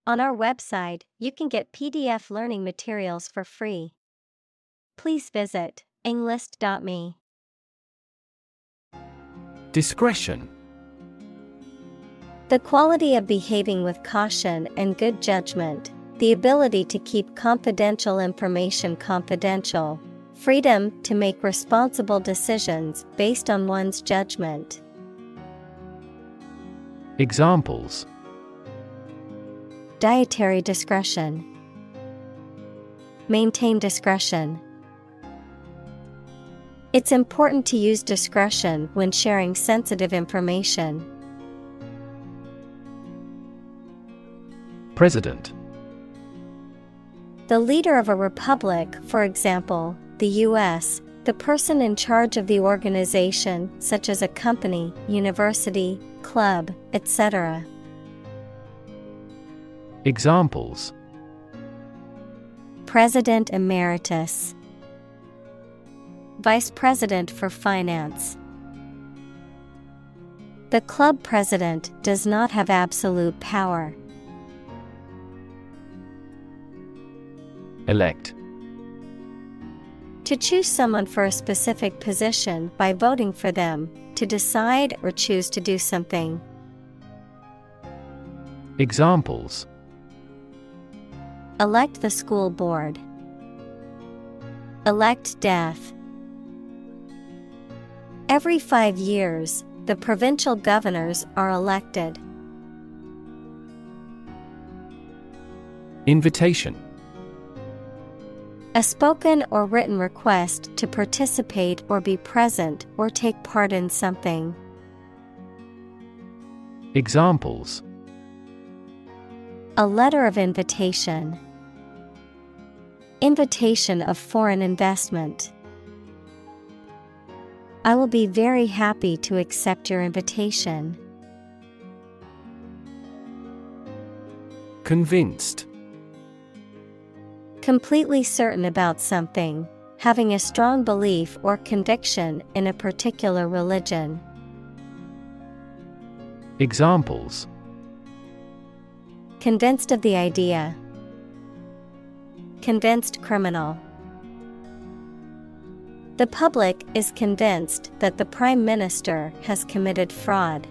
On our website, you can get PDF learning materials for free. Please visit englist.me. Discretion. The quality of behaving with caution and good judgment, the ability to keep confidential information confidential, freedom to make responsible decisions based on one's judgment. Examples: Dietary discretion. Maintain discretion. It's important to use discretion when sharing sensitive information. President. The leader of a republic, for example, the U.S., the person in charge of the organization, such as a company, university, club, etc. Examples: President Emeritus. Vice President for Finance. The club president does not have absolute power. Elect. To choose someone for a specific position by voting for them, to decide or choose to do something. Examples: Elect the school board. Elect death. Every 5 years, the provincial governors are elected. Invitation. A spoken or written request to participate or be present or take part in something. Examples: A letter of invitation. Invitation of foreign investment. I will be very happy to accept your invitation. Convinced. Completely certain about something, having a strong belief or conviction in a particular religion. Examples: Convinced of the idea. Convinced criminal. The public is convinced that the Prime Minister has committed fraud.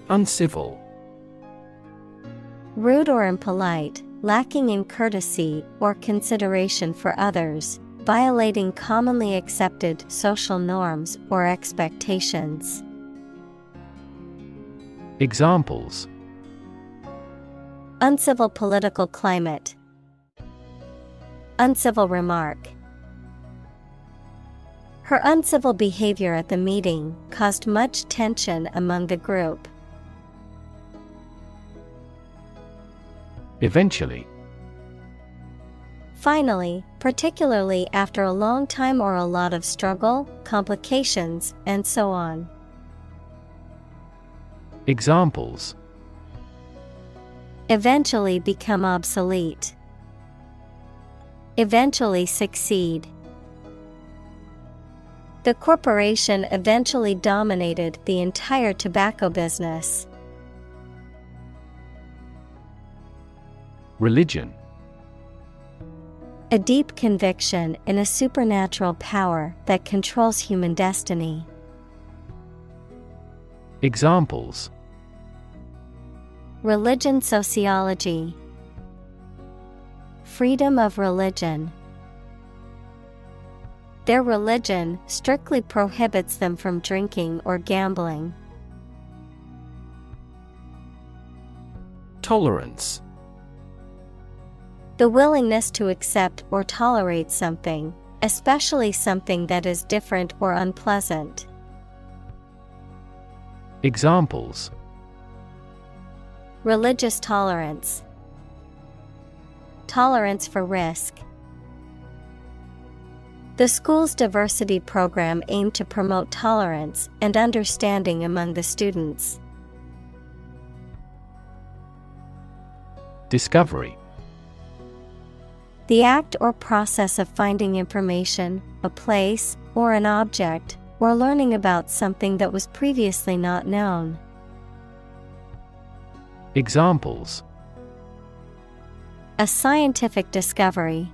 Uncivil. Rude or impolite, lacking in courtesy or consideration for others, violating commonly accepted social norms or expectations. Examples: Uncivil political climate. Uncivil remark. Her uncivil behavior at the meeting caused much tension among the group. Eventually. Finally, particularly after a long time or a lot of struggle, complications, and so on. Examples: Eventually become obsolete. Eventually succeed. The corporation eventually dominated the entire tobacco business. Religion. A deep conviction in a supernatural power that controls human destiny. Examples: Religion sociology. Freedom of religion. Their religion strictly prohibits them from drinking or gambling. Tolerance. The willingness to accept or tolerate something, especially something that is different or unpleasant. Examples: Religious tolerance. Tolerance for risk. The school's diversity program aimed to promote tolerance and understanding among the students. Discovery. The act or process of finding information, a place, or an object, or learning about something that was previously not known. Examples: a scientific discovery.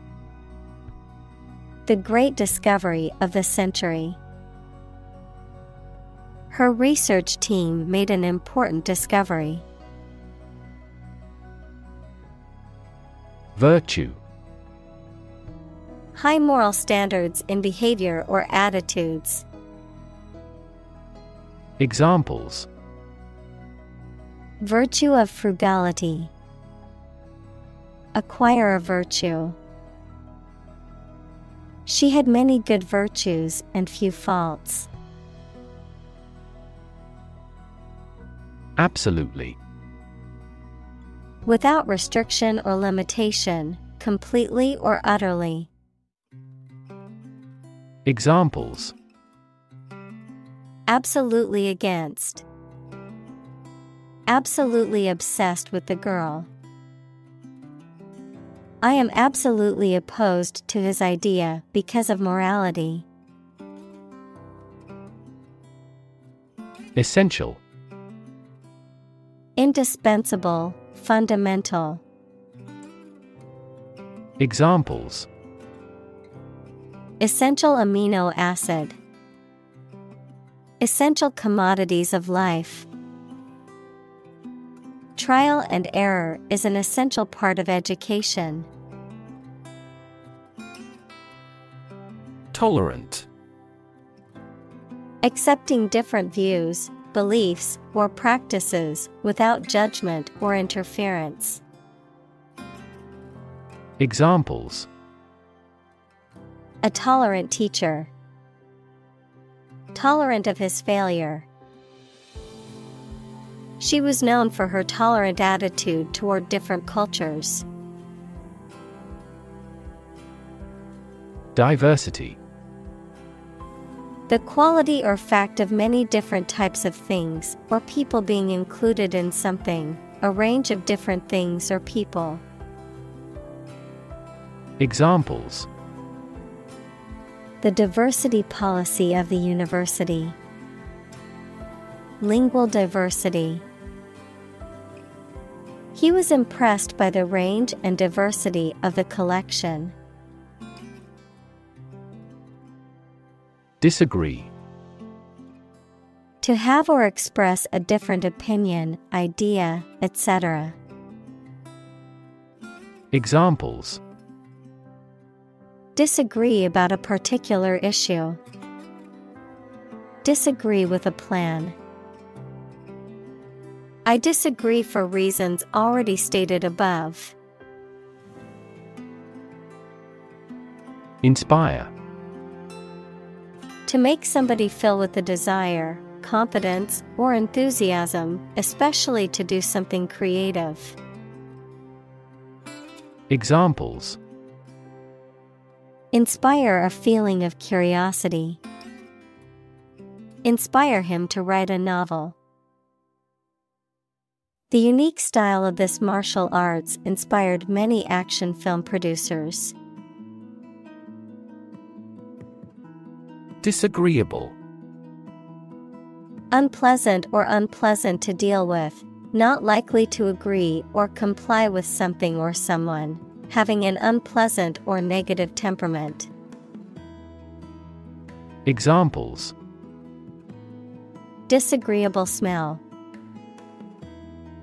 The great discovery of the century. Her research team made an important discovery. Virtue. High moral standards in behavior or attitudes. Examples: Virtue of frugality. Acquire a virtue. She had many good virtues and few faults. Absolutely. Without restriction or limitation, completely or utterly. Examples: Absolutely against. Absolutely obsessed with the girl. I am absolutely opposed to his idea because of morality. Essential. Indispensable, fundamental. Examples: Essential amino acid. Essential commodities of life. Trial and error is an essential part of education. Tolerant. Accepting different views, beliefs, or practices without judgment or interference. Examples: A tolerant teacher. Tolerant of his failure. She was known for her tolerant attitude toward different cultures. Diversity. The quality or fact of many different types of things or people being included in something, a range of different things or people. Examples: The diversity policy of the university. Lingual diversity. He was impressed by the range and diversity of the collection. Disagree. To have or express a different opinion, idea, etc. Examples: Disagree about a particular issue. Disagree with a plan. I disagree for reasons already stated above. Inspire. To make somebody feel with the desire, confidence, or enthusiasm, especially to do something creative. Examples: Inspire a feeling of curiosity. Inspire him to write a novel. The unique style of this martial arts inspired many action film producers. Disagreeable. Unpleasant or unpleasant to deal with, not likely to agree or comply with something or someone, having an unpleasant or negative temperament. Examples: Disagreeable smell.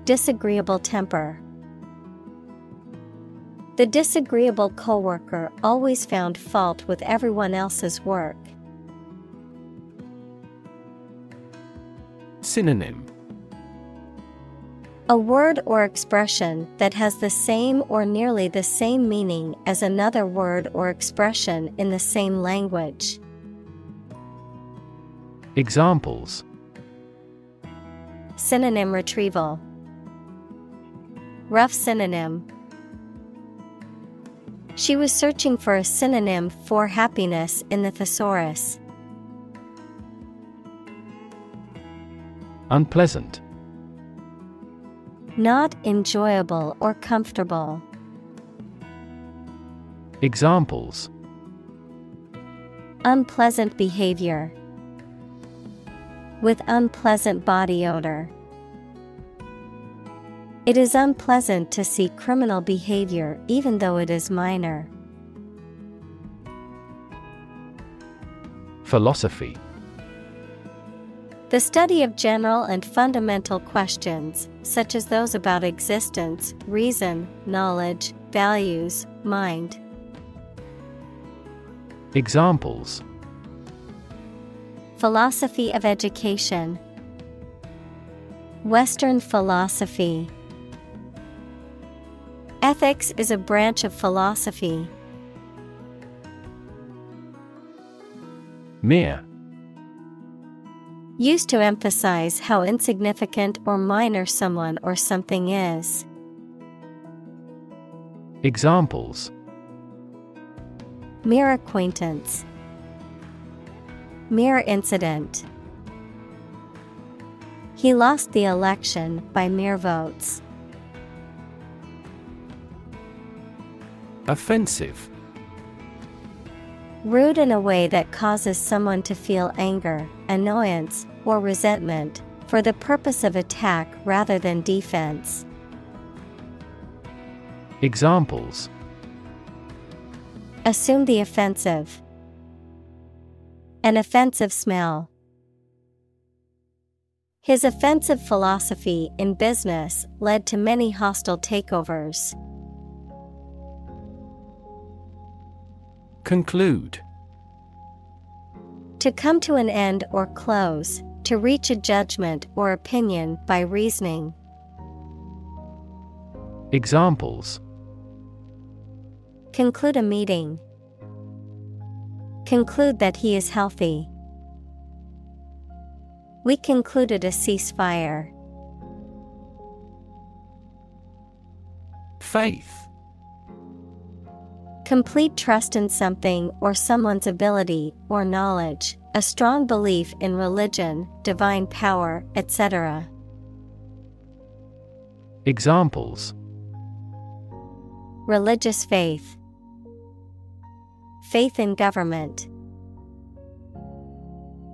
Disagreeable temper. The disagreeable coworker always found fault with everyone else's work. Synonym. A word or expression that has the same or nearly the same meaning as another word or expression in the same language. Examples: Synonym retrieval. Rough synonym. She was searching for a synonym for happiness in the thesaurus. Unpleasant. Not enjoyable or comfortable. Examples: Unpleasant behavior. With unpleasant body odor. It is unpleasant to see criminal behavior even though it is minor. Philosophy. The study of general and fundamental questions, such as those about existence, reason, knowledge, values, mind. Examples: Philosophy of education. Western philosophy. Ethics is a branch of philosophy. Mere. Used to emphasize how insignificant or minor someone or something is. Examples: Mere acquaintance. Mere incident. He lost the election by mere votes. Offensive. Rude in a way that causes someone to feel anger, annoyance, or resentment, for the purpose of attack rather than defense. Examples: Assume the offensive. An offensive smell. His offensive philosophy in business led to many hostile takeovers. Conclude. To come to an end or close, to reach a judgment or opinion by reasoning. Examples: Conclude a meeting. Conclude that he is healthy. We concluded a ceasefire. Faith. Complete trust in something or someone's ability or knowledge, a strong belief in religion, divine power, etc. Examples: Religious faith. Faith in government.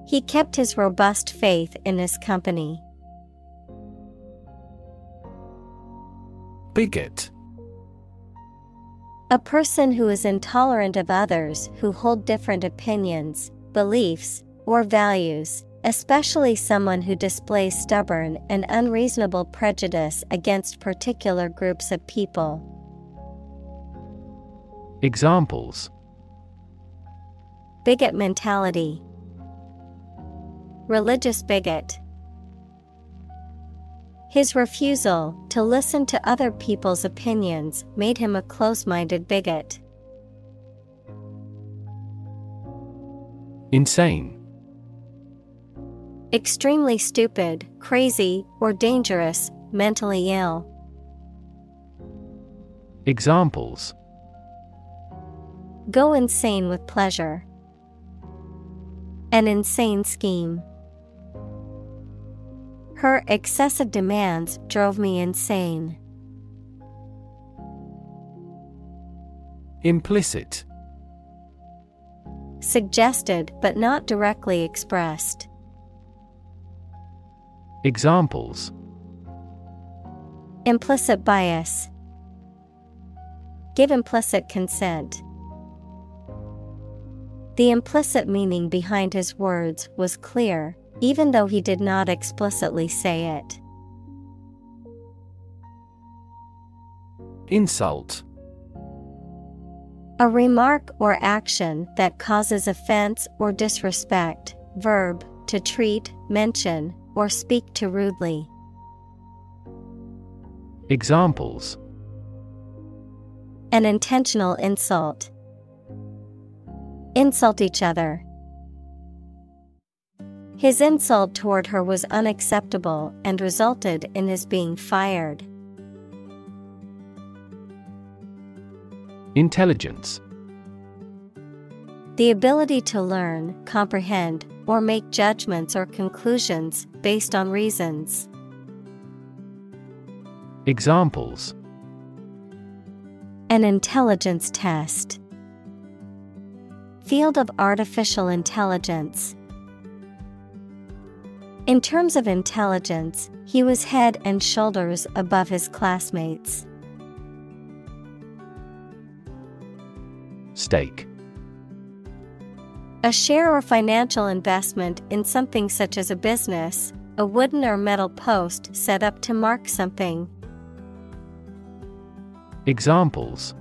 He kept his robust faith in his company. Bigot. A person who is intolerant of others who hold different opinions, beliefs, or values, especially someone who displays stubborn and unreasonable prejudice against particular groups of people. Examples: Bigot mentality. Religious bigot. His refusal to listen to other people's opinions made him a close-minded bigot. Insane. Extremely stupid, crazy, or dangerous, mentally ill. Examples: Go insane with pleasure. An insane scheme. Her excessive demands drove me insane. Implicit. Suggested but not directly expressed. Examples: Implicit bias. Give implicit consent. The implicit meaning behind his words was clear, even though he did not explicitly say it. Insult. A remark or action that causes offense or disrespect. Verb, to treat, mention, or speak to rudely. Examples: An intentional insult. Insult each other. His insult toward her was unacceptable and resulted in his being fired. Intelligence. The ability to learn, comprehend, or make judgments or conclusions based on reasons. Examples: An intelligence test. Field of artificial intelligence. In terms of intelligence, he was head and shoulders above his classmates. Stake. A share or financial investment in something such as a business, a wooden or metal post set up to mark something. Examples: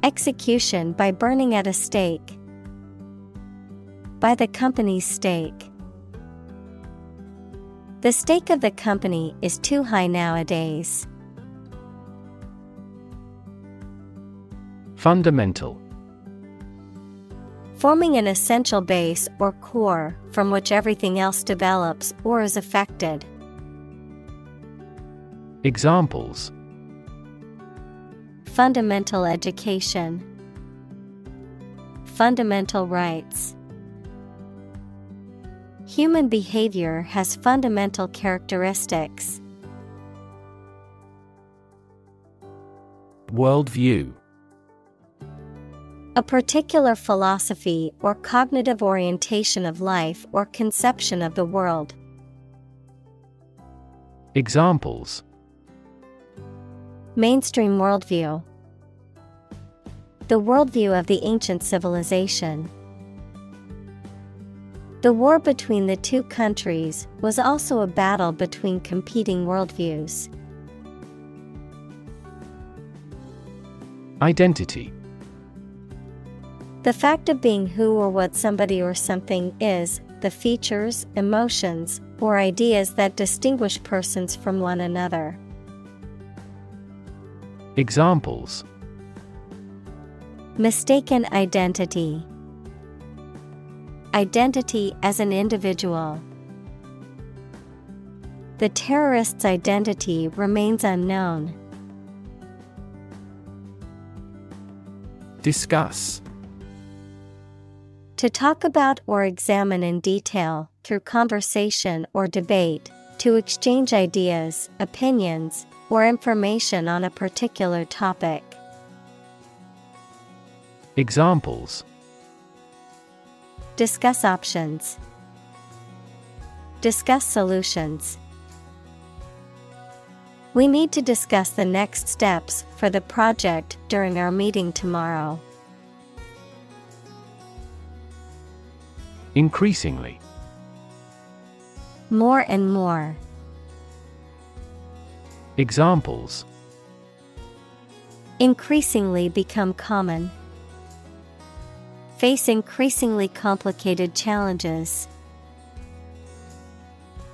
execution by burning at a stake. By the company's stake. The stake of the company is too high nowadays. Fundamental. Forming an essential base or core from which everything else develops or is affected. Examples: fundamental education. Fundamental rights. Human behavior has fundamental characteristics. Worldview. A particular philosophy or cognitive orientation of life or conception of the world. Examples: mainstream worldview. The worldview of the ancient civilization. The war between the two countries was also a battle between competing worldviews. Identity. The fact of being who or what somebody or something is, the features, emotions, or ideas that distinguish persons from one another. Examples: mistaken identity. Identity as an individual. The terrorist's identity remains unknown. Discuss. To talk about or examine in detail, through conversation or debate, to exchange ideas, opinions, or information on a particular topic. Examples: discuss options. Discuss solutions. We need to discuss the next steps for the project during our meeting tomorrow. Increasingly. More and more. Examples: increasingly become common. Face increasingly complicated challenges.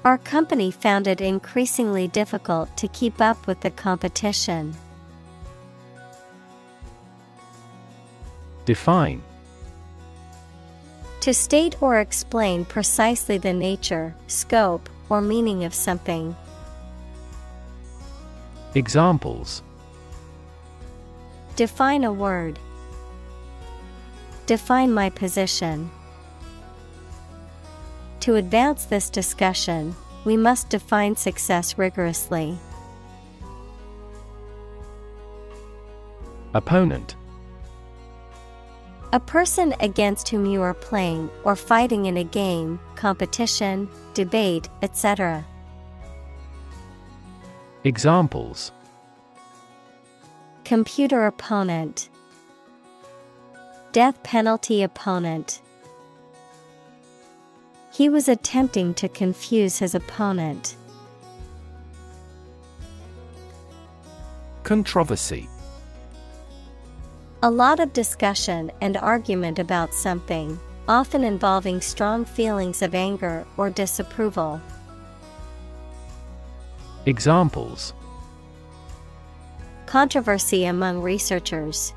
Our company found it increasingly difficult to keep up with the competition. Define. To state or explain precisely the nature, scope, or meaning of something. Examples: define a word. Define my position. To advance this discussion, we must define success rigorously. Opponent. A person against whom you are playing or fighting in a game, competition, debate, etc. Examples: computer opponent. Death penalty opponent. He was attempting to confuse his opponent. Controversy. A lot of discussion and argument about something, often involving strong feelings of anger or disapproval. Examples: controversy among researchers.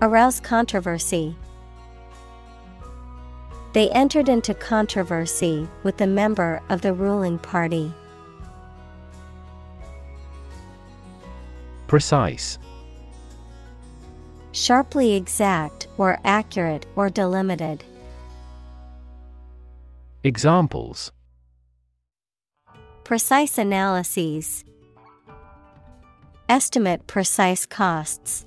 Arouse controversy. They entered into controversy with a member of the ruling party. Precise. Sharply exact or accurate or delimited. Examples: precise analyses. Estimate precise costs.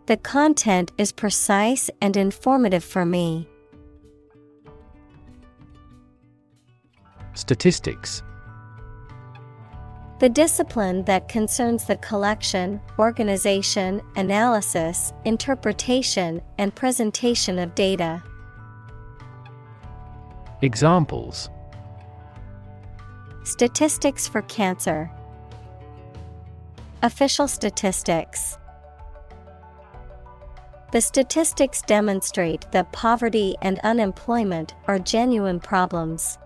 The content is precise and informative for me. Statistics. The discipline that concerns the collection, organization, analysis, interpretation, and presentation of data. Examples: Statistics for cancer. Official statistics. The statistics demonstrate that poverty and unemployment are genuine problems.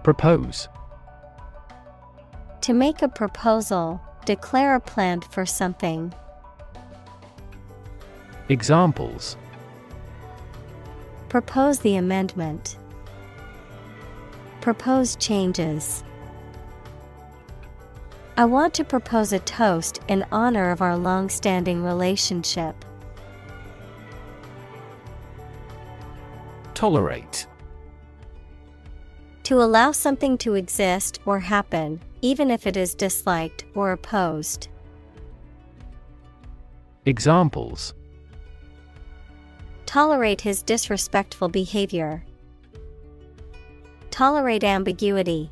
Propose. To make a proposal, declare a plan for something. Examples: Propose the amendment. Propose changes. I want to propose a toast in honor of our long-standing relationship. Tolerate. To allow something to exist or happen, even if it is disliked or opposed. Examples: Tolerate his disrespectful behavior. Tolerate ambiguity.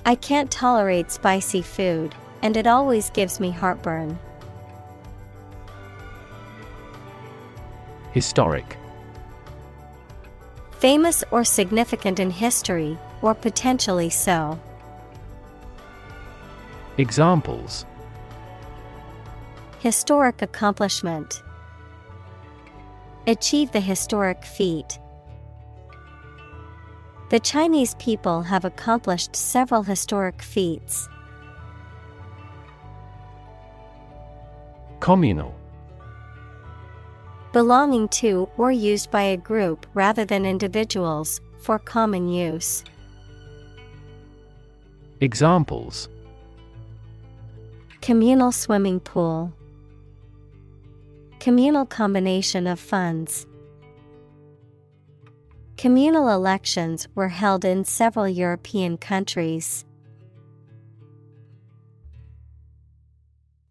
I can't tolerate spicy food, and it always gives me heartburn. Historic. Famous or significant in history, or potentially so. Examples: Historic accomplishment. Achieve the historic feat. The Chinese people have accomplished several historic feats. Communal. Belonging to or used by a group rather than individuals, for common use. Examples: Communal swimming pool. Communal combination of funds. Communal elections were held in several European countries.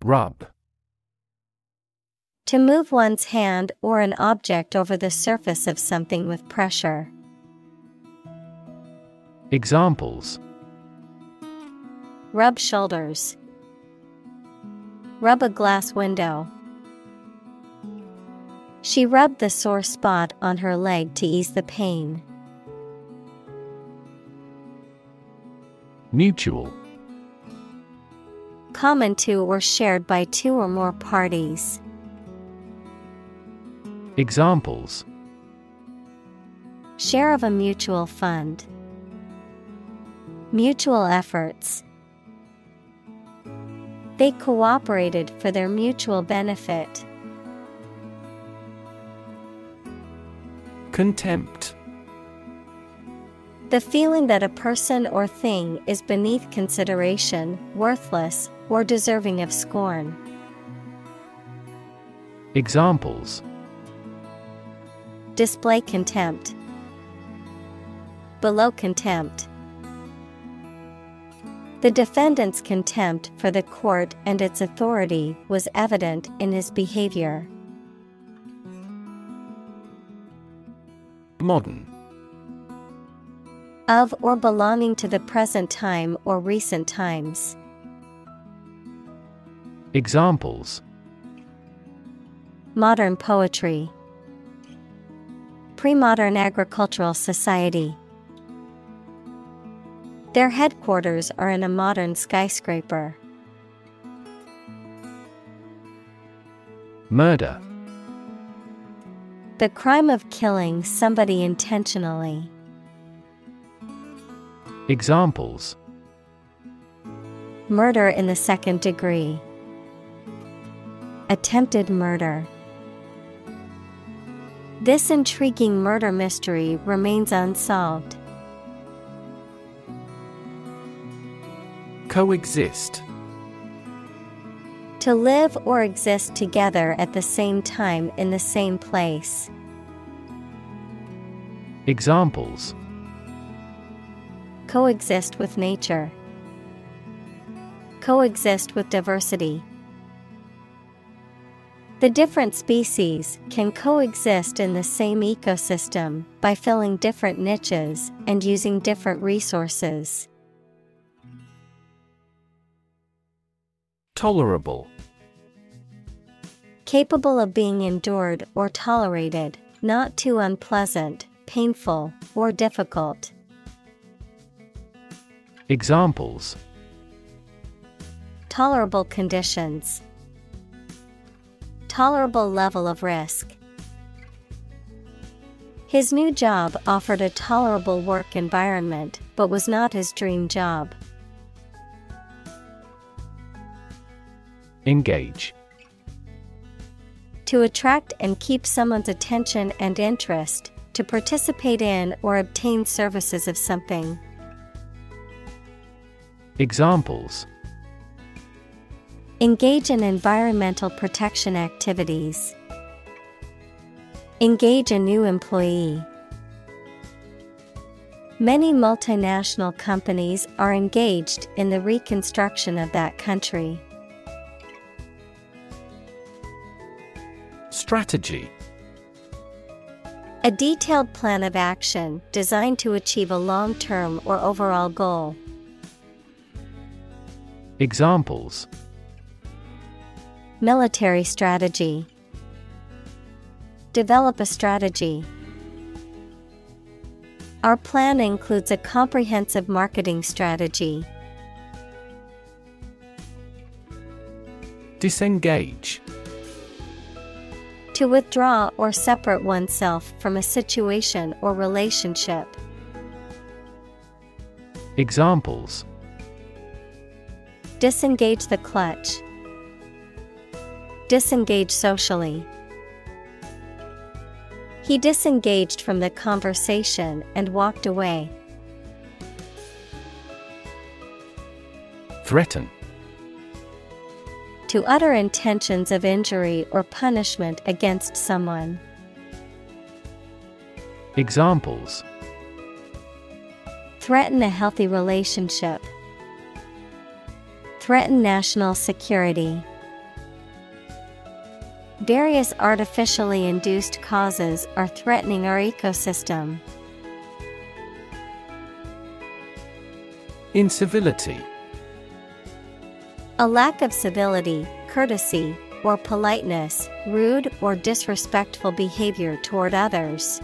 Rub. To move one's hand or an object over the surface of something with pressure. Examples: Rub shoulders. Rub a glass window. She rubbed the sore spot on her leg to ease the pain. Mutual. Common to or shared by two or more parties. Examples: Share of a mutual fund. Mutual efforts. They cooperated for their mutual benefit. Contempt. The feeling that a person or thing is beneath consideration, worthless, or deserving of scorn. Examples: Display contempt. Below contempt. The defendant's contempt for the court and its authority was evident in his behavior. Modern. Of or belonging to the present time or recent times. Examples: Modern poetry. Pre-modern agricultural society. Their headquarters are in a modern skyscraper. Murder. The crime of killing somebody intentionally. Examples: Murder in the second degree. Attempted murder. This intriguing murder mystery remains unsolved. Coexist. To live or exist together at the same time in the same place. Examples: Coexist with nature. Coexist with diversity. The different species can coexist in the same ecosystem by filling different niches and using different resources. Tolerable. Capable of being endured or tolerated, not too unpleasant, painful, or difficult. Examples: tolerable conditions, tolerable level of risk. His new job offered a tolerable work environment, but was not his dream job. Engage. To attract and keep someone's attention and interest, to participate in or obtain services of something. Examples: engage in environmental protection activities. Engage a new employee. Many multinational companies are engaged in the reconstruction of that country. Strategy. A detailed plan of action designed to achieve a long-term or overall goal. Examples: military strategy. Develop a strategy. Our plan includes a comprehensive marketing strategy. Disengage. To withdraw or separate oneself from a situation or relationship. Examples: disengage the clutch. Disengage socially. He disengaged from the conversation and walked away. Threaten. To utter intentions of injury or punishment against someone. Examples: threaten a healthy relationship. Threaten national security. Various artificially induced causes are threatening our ecosystem. Incivility. A lack of civility, courtesy, or politeness, rude or disrespectful behavior toward others.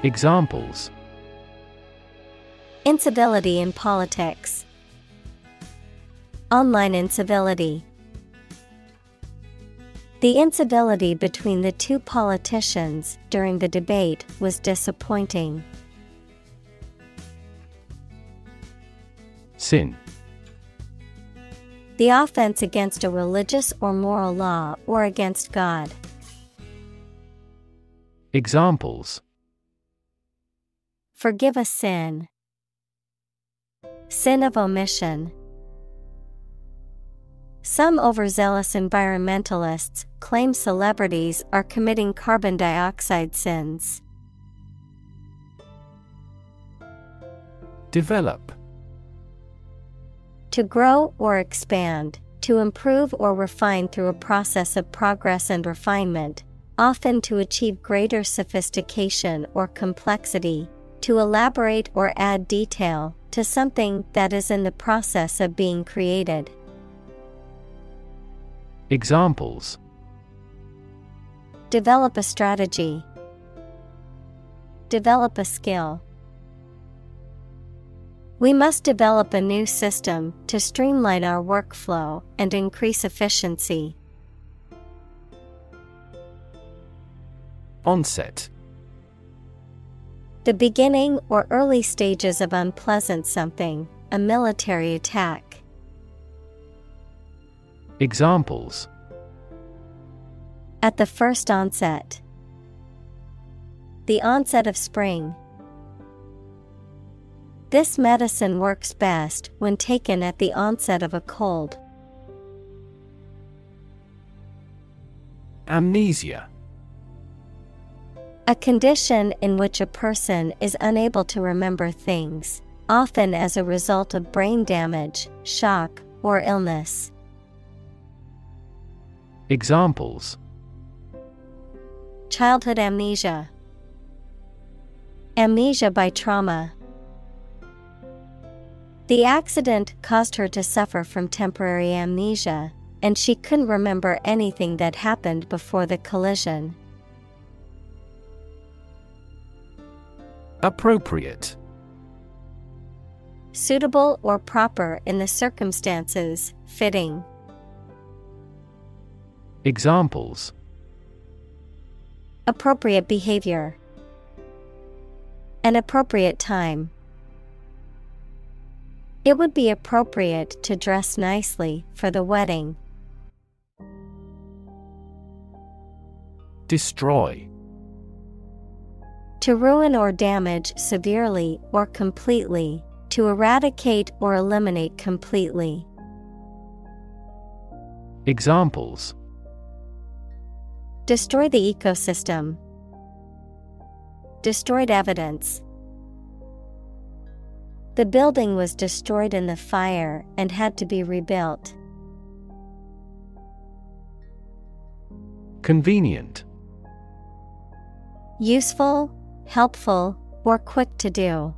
Examples: incivility in politics. Online incivility. The incivility between the two politicians during the debate was disappointing. Sin. The offense against a religious or moral law or against God. Examples: forgive a sin. Sin of omission. Some overzealous environmentalists claim celebrities are committing carbon dioxide sins. Develop. To grow or expand, to improve or refine through a process of progress and refinement, often to achieve greater sophistication or complexity, to elaborate or add detail to something that is in the process of being created. Examples: develop a strategy. Develop a skill. We must develop a new system to streamline our workflow and increase efficiency. Onset. The beginning or early stages of unpleasant something, a military attack. Examples: at the first onset. The onset of spring. This medicine works best when taken at the onset of a cold. Amnesia. A condition in which a person is unable to remember things, often as a result of brain damage, shock, or illness. Examples: childhood amnesia, amnesia by trauma. The accident caused her to suffer from temporary amnesia, and she couldn't remember anything that happened before the collision. Appropriate. Suitable or proper in the circumstances, fitting. Examples: appropriate behavior, an appropriate time. It would be appropriate to dress nicely for the wedding. Destroy. To ruin or damage severely or completely, to eradicate or eliminate completely. Examples: destroy the ecosystem, destroyed evidence. The building was destroyed in the fire and had to be rebuilt. Convenient. Useful, helpful, or quick to do.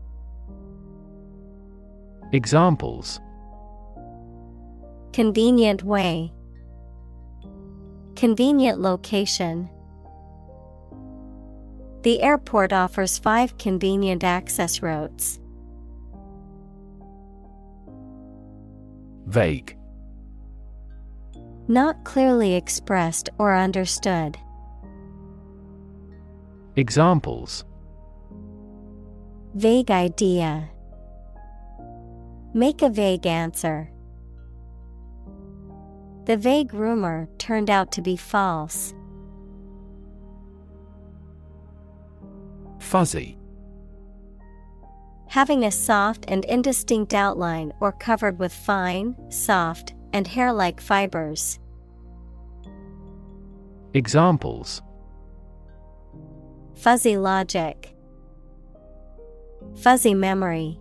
Examples: convenient way, convenient location. The airport offers 5 convenient access routes. Vague. Not clearly expressed or understood. Examples: vague idea, make a vague answer. The vague rumor turned out to be false. Fuzzy. Having a soft and indistinct outline or covered with fine, soft, and hair-like fibers. Examples: fuzzy logic, fuzzy memory.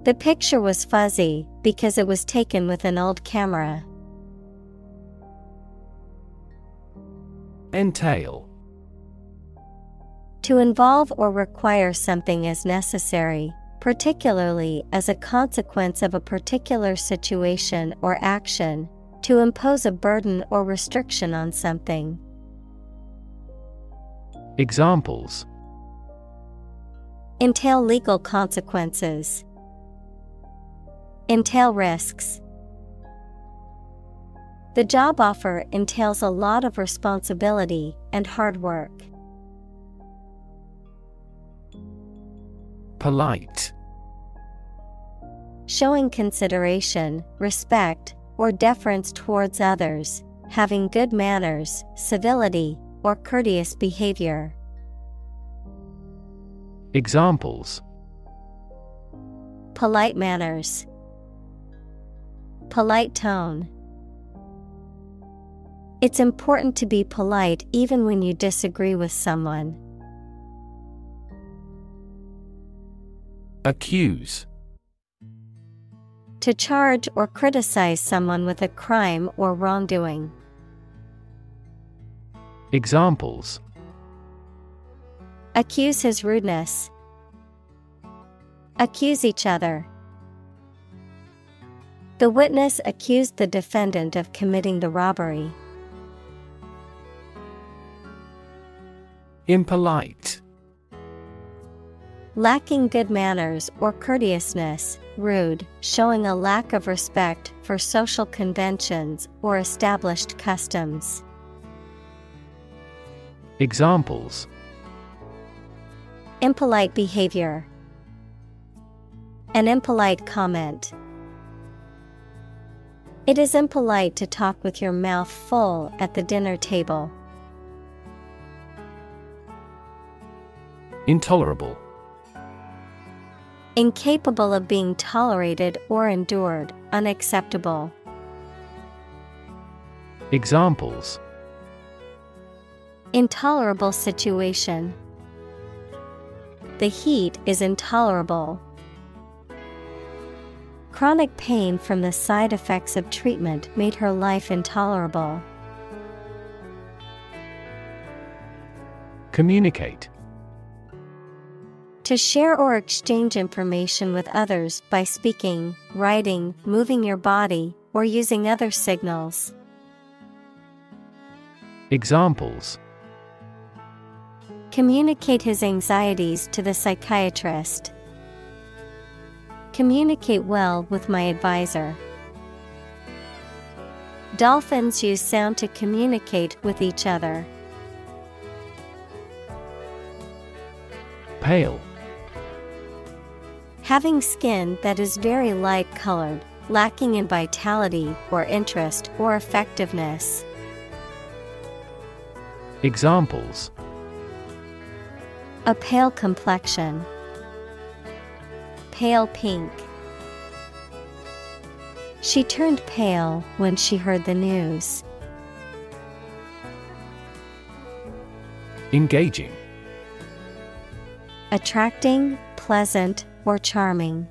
The picture was fuzzy because it was taken with an old camera. Entail. To involve or require something as necessary, particularly as a consequence of a particular situation or action, to impose a burden or restriction on something. Examples: entail legal consequences, entail risks. The job offer entails a lot of responsibility and hard work. Polite. Showing consideration, respect, or deference towards others, having good manners, civility, or courteous behavior. Examples: polite manners, polite tone. It's important to be polite even when you disagree with someone. Accuse. To charge or criticize someone with a crime or wrongdoing. Examples: accuse his rudeness, accuse each other. The witness accused the defendant of committing the robbery. Impolite. Lacking good manners or courteousness, rude, showing a lack of respect for social conventions or established customs. Examples: impolite behavior, an impolite comment. It is impolite to talk with your mouth full at the dinner table. Intolerable. Incapable of being tolerated or endured, unacceptable. Examples: intolerable situation. The heat is intolerable. chronic pain from the side effects of treatment made her life intolerable. Communicate. To share or exchange information with others by speaking, writing, moving your body, or using other signals. Examples: communicate his anxieties to the psychiatrist. Communicate well with my advisor. Dolphins use sound to communicate with each other. Pale. Having skin that is very light colored, lacking in vitality or interest or effectiveness. Examples: a pale complexion. Pale pink. She turned pale when she heard the news. Engaging. Attracting, pleasant, or charming.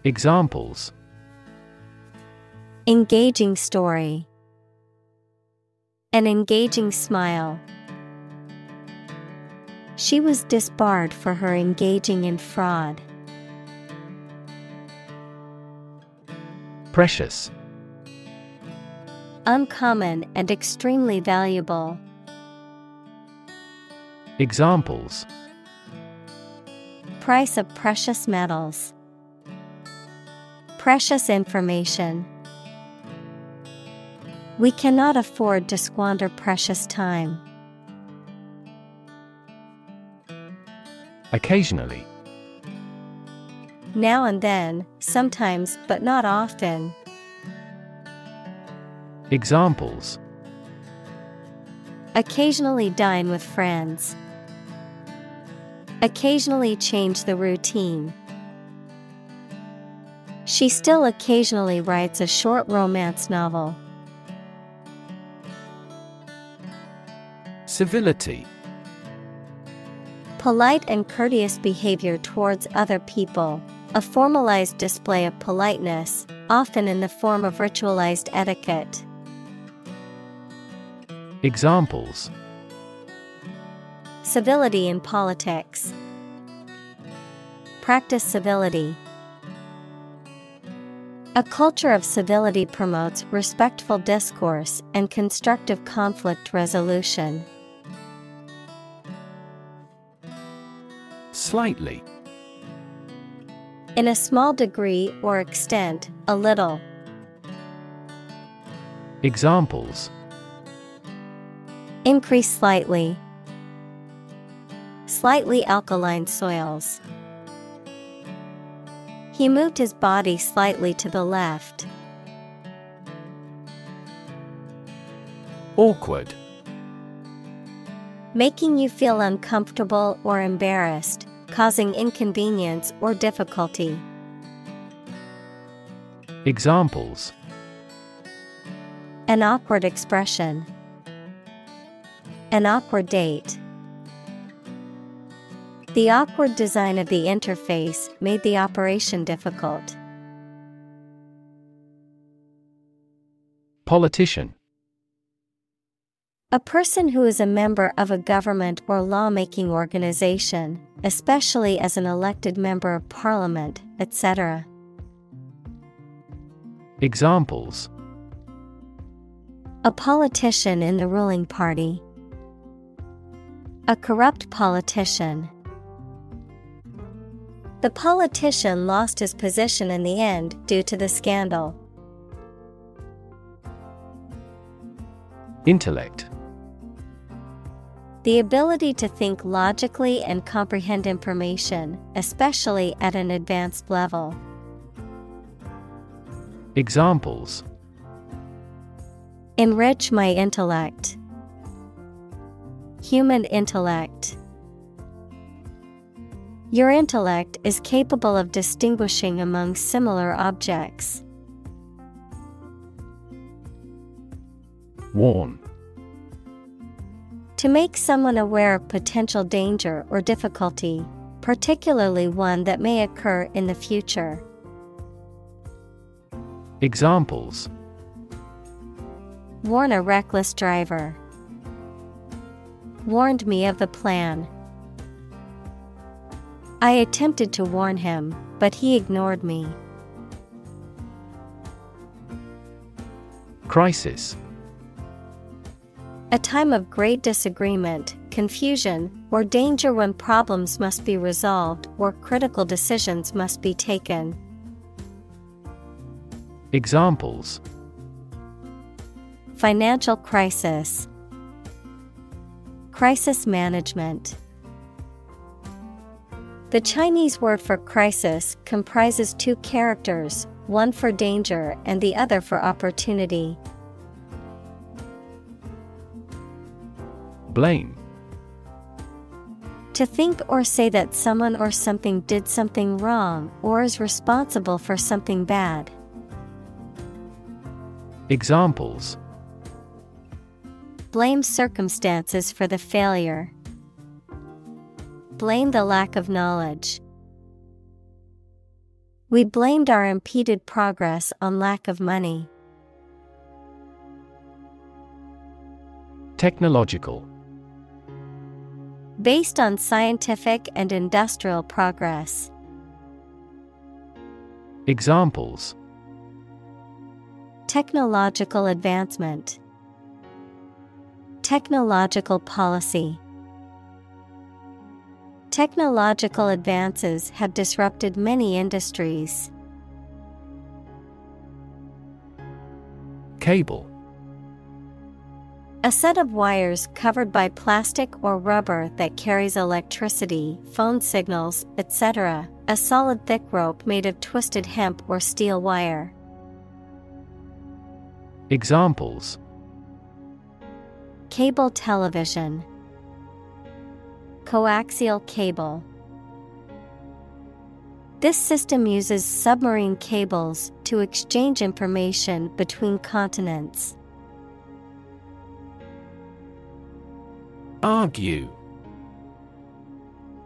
Examples: engaging story. An engaging smile. She was disbarred for her engaging in fraud. Precious. Uncommon and extremely valuable. Examples: price of precious metals. Precious information. We cannot afford to squander precious time. Occasionally. Now and then, sometimes but not often. Examples: occasionally dine with friends. Occasionally change the routine. She still occasionally writes a short romance novel. Civility. Polite and courteous behavior towards other people, a formalized display of politeness, often in the form of ritualized etiquette. Examples: civility in politics. Practice civility. A culture of civility promotes respectful discourse and constructive conflict resolution. Slightly. In a small degree or extent, a little. Examples: increase slightly. Slightly alkaline soils. He moved his body slightly to the left. Awkward. Making you feel uncomfortable or embarrassed, causing inconvenience or difficulty. Examples: an awkward expression. An awkward date. The awkward design of the interface made the operation difficult. Politician. A person who is a member of a government or lawmaking organization, especially as an elected member of parliament, etc. Examples: a politician in the ruling party. A corrupt politician. The politician lost his position in the end due to the scandal. Intellect. The ability to think logically and comprehend information, especially at an advanced level. Examples: enrich my intellect. Human intellect. Your intellect is capable of distinguishing among similar objects. Warn. To make someone aware of potential danger or difficulty, particularly one that may occur in the future. Examples: Warn a reckless driver. Warned me of the plan. I attempted to warn him, but he ignored me. Crisis: A time of great disagreement, confusion, or danger when problems must be resolved or critical decisions must be taken. Examples: Financial crisis. Crisis management. The Chinese word for crisis comprises two characters, one for danger and the other for opportunity. Blame: To think or say that someone or something did something wrong or is responsible for something bad. Examples: Blame circumstances for the failure. Blame the lack of knowledge. We blamed our impeded progress on lack of money. Technological: Based on scientific and industrial progress. Examples: Technological advancement. Technological policy. Technological advances have disrupted many industries. Cable: A set of wires covered by plastic or rubber that carries electricity, phone signals, etc. A solid thick rope made of twisted hemp or steel wire. Examples: Cable television. Coaxial cable. This system uses submarine cables to exchange information between continents. Argue: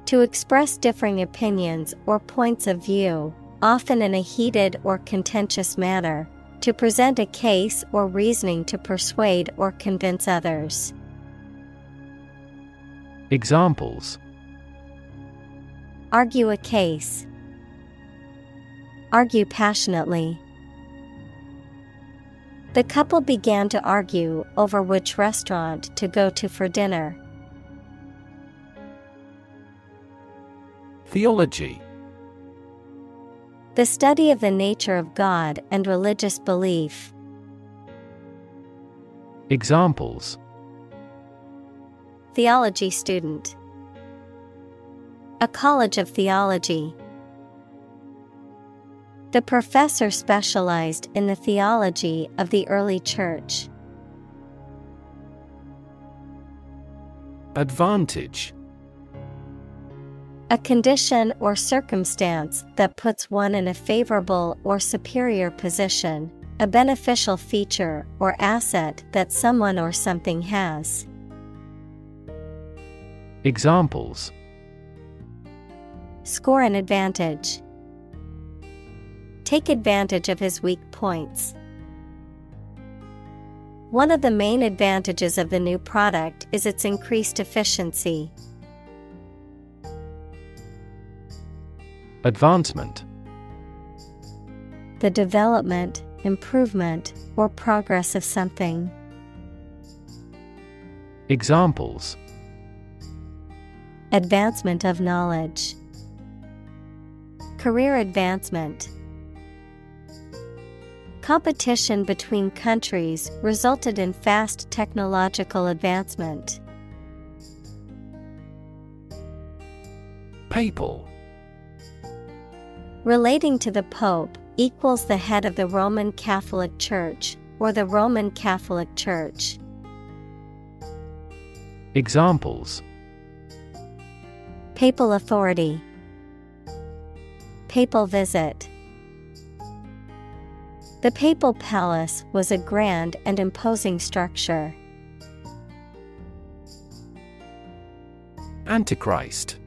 To express differing opinions or points of view, often in a heated or contentious manner, to present a case or reasoning to persuade or convince others. Examples: Argue a case. Argue passionately. The couple began to argue over which restaurant to go to for dinner. Theology: The study of the nature of God and religious belief. Examples: Theology student. A college of theology. The professor specialized in the theology of the early church. Advantage: A condition or circumstance that puts one in a favorable or superior position, a beneficial feature or asset that someone or something has. Examples: Score an advantage. Take advantage of his weak points. One of the main advantages of the new product is its increased efficiency. Advancement: The development, improvement, or progress of something. Examples: Advancement of knowledge. Career advancement. Competition between countries resulted in fast technological advancement. Papal: Relating to the Pope, equals the head of the Roman Catholic Church, or the Roman Catholic Church. Examples: Papal authority. Papal visit. The papal palace was a grand and imposing structure. Antichrist: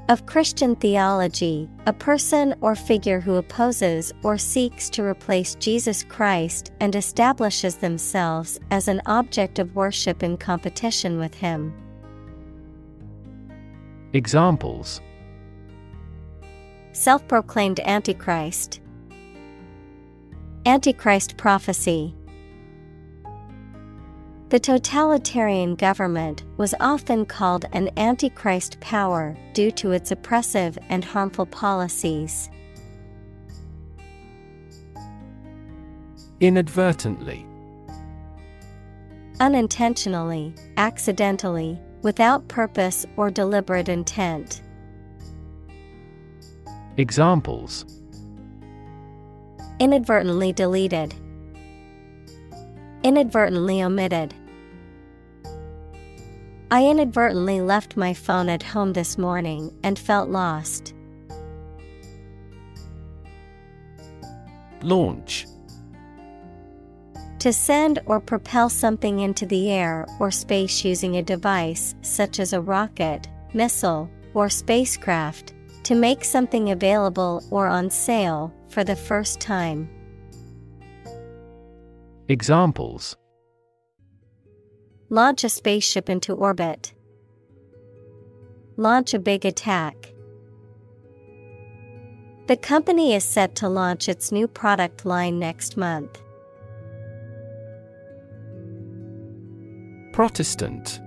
Of Christian theology, a person or figure who opposes or seeks to replace Jesus Christ and establishes themselves as an object of worship in competition with him. Examples: self-proclaimed Antichrist, Antichrist prophecy. The totalitarian government was often called an Antichrist power due to its oppressive and harmful policies. Inadvertently. Unintentionally, accidentally, without purpose or deliberate intent. Examples: inadvertently deleted, inadvertently omitted. I inadvertently left my phone at home this morning and felt lost. Launch. To send or propel something into the air or space using a device such as a rocket, missile, or spacecraft, to make something available or on sale for the first time. Examples: launch a spaceship into orbit, launch a big attack. The company is set to launch its new product line next month. Protestant.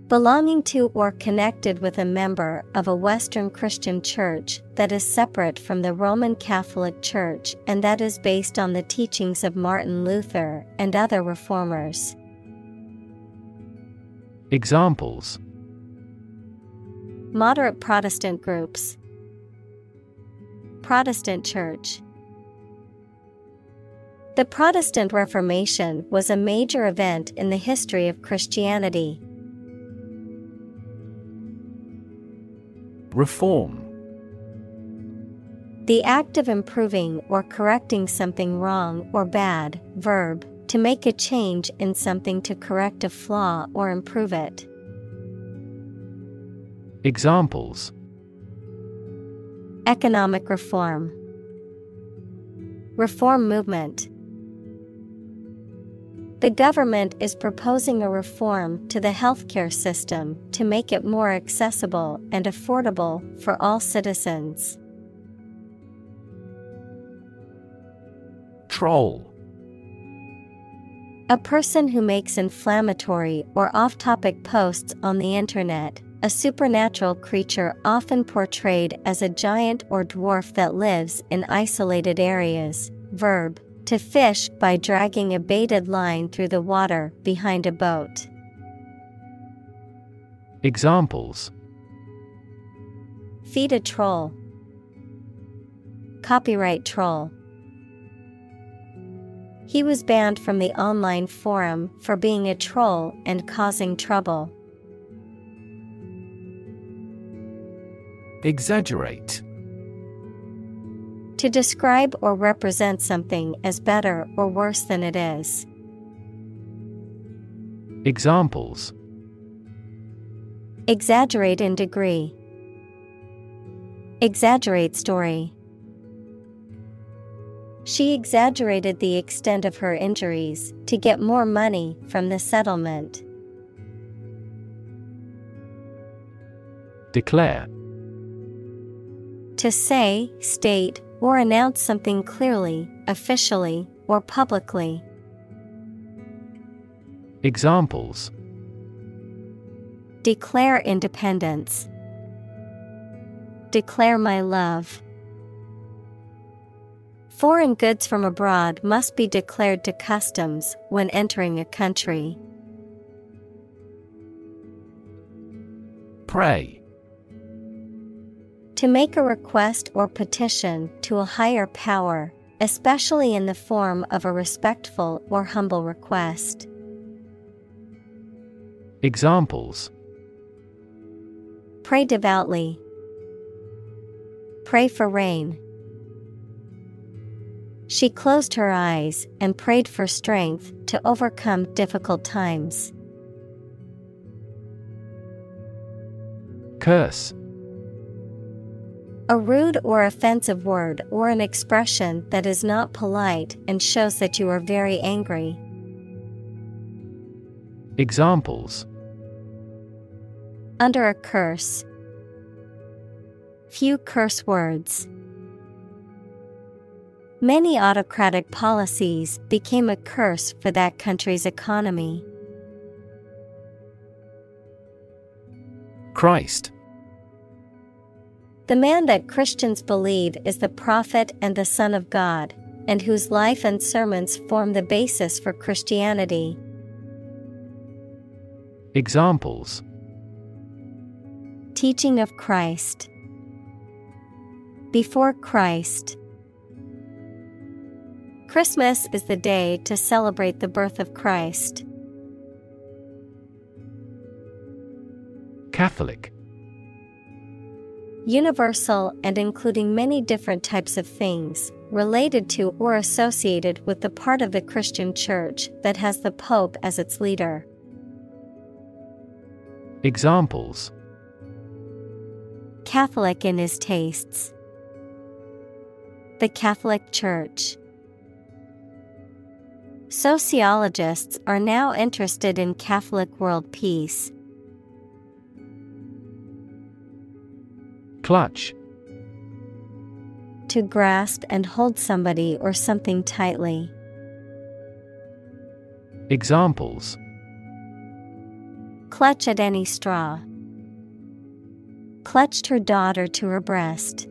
Belonging to or connected with a member of a Western Christian church that is separate from the Roman Catholic Church and that is based on the teachings of Martin Luther and other reformers. Examples: moderate Protestant groups, Protestant church. The Protestant Reformation was a major event in the history of Christianity. Reform. The act of improving or correcting something wrong or bad. Verb, to make a change in something to correct a flaw or improve it. Examples: economic reform, reform movement. The government is proposing a reform to the healthcare system to make it more accessible and affordable for all citizens. Troll. A person who makes inflammatory or off-topic posts on the internet, a supernatural creature often portrayed as a giant or dwarf that lives in isolated areas. Verb, to fish by dragging a baited line through the water behind a boat. Examples: feed a troll, copyright troll. He was banned from the online forum for being a troll and causing trouble. Exaggerate. To describe or represent something as better or worse than it is. Examples: exaggerate in degree, exaggerate story. She exaggerated the extent of her injuries to get more money from the settlement. Declare. To say, state, or announce something clearly, officially, or publicly. Examples: declare independence, declare my love. Foreign goods from abroad must be declared to customs when entering a country. Pray. To make a request or petition to a higher power, especially in the form of a respectful or humble request. Examples: pray devoutly, pray for rain. She closed her eyes and prayed for strength to overcome difficult times. Curse. A rude or offensive word or an expression that is not polite and shows that you are very angry. Examples: Under a curse. Few curse words. Many autocratic policies became a curse for that country's economy. Christ. The man that Christians believe is the prophet and the Son of God, and whose life and sermons form the basis for Christianity. Examples: Teaching of Christ. Before Christ. Christmas is the day to celebrate the birth of Christ. Catholic. Universal and including many different types of things, related to or associated with the part of the Christian Church that has the Pope as its leader. Examples: Catholic in his tastes. The Catholic Church. Sociologists are now interested in Catholic world peace. Clutch. To grasp and hold somebody or something tightly. Examples: Clutch at any straw. Clutched her daughter to her breast.